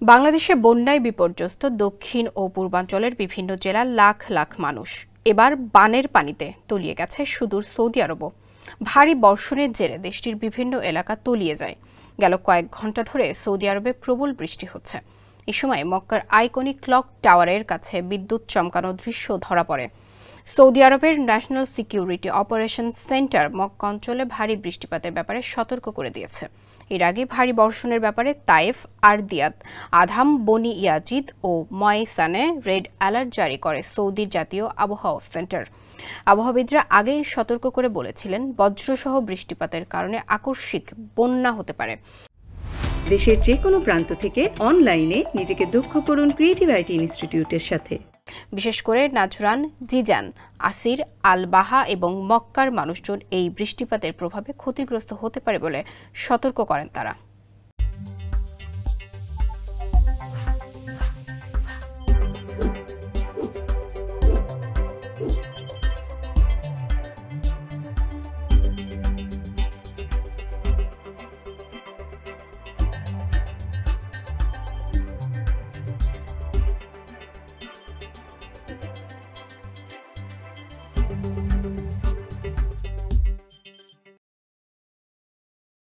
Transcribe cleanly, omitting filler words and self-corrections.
বাংলাদেশে বন্যায় বিপর্যস্ত দক্ষিণ ও পূর্বাঞ্চলের বিভিন্ন জেলার লাখ লাখ মানুষ এবার বানের পানিতে তলিয়ে গেছে সুদূর সৌদি আরবও। ভারী বর্ষণের জেরে দেশটির বিভিন্ন এলাকা তলিয়ে যায়। গেল কয়েক ঘণ্টা ধরে সৌদি আরবে প্রবল বৃষ্টি হচ্ছে। এ সময় মক্কার আইকনিক ক্লক টাওয়ারের কাছে বিদ্যুৎ চমকানো দৃশ্য ধরা পড়ে। সৌদি আরবের national security operation centre Mecca অঞ্চলে ভারী বৃষ্টিপাতের ব্যাপারে সতর্ক করে দিয়েছে। এর আগে ভারী বর্ষণের ব্যাপারে তায়েফ, আরদিয়াত, আধাম, বনি ইয়াজিদ ও ময়সানে রেড অ্যালার্ট জারি করে সৌদির জাতীয় আবহাওয়া সেন্টার। আবহাওয়াবিদরা আগেই সতর্ক করে বলেছিলেন, বজ্রসহ বৃষ্টিপাতের কারণে আকস্মিক বন্যা হতে পারে। দেশের যে কোনো প্রান্ত থেকে অনলাইনে নিজেকে দক্ষ করুন ক্রিয়েটিভ আইটি ইনস্টিটিউটের সাথে। বিশেষ করে নাজরান, জিজান, আসির, আল বাহা এবং মক্কার মানুষজন এই বৃষ্টিপাতের প্রভাবে ক্ষতিগ্রস্ত হতে পারে বলে সতর্ক করেন তারা।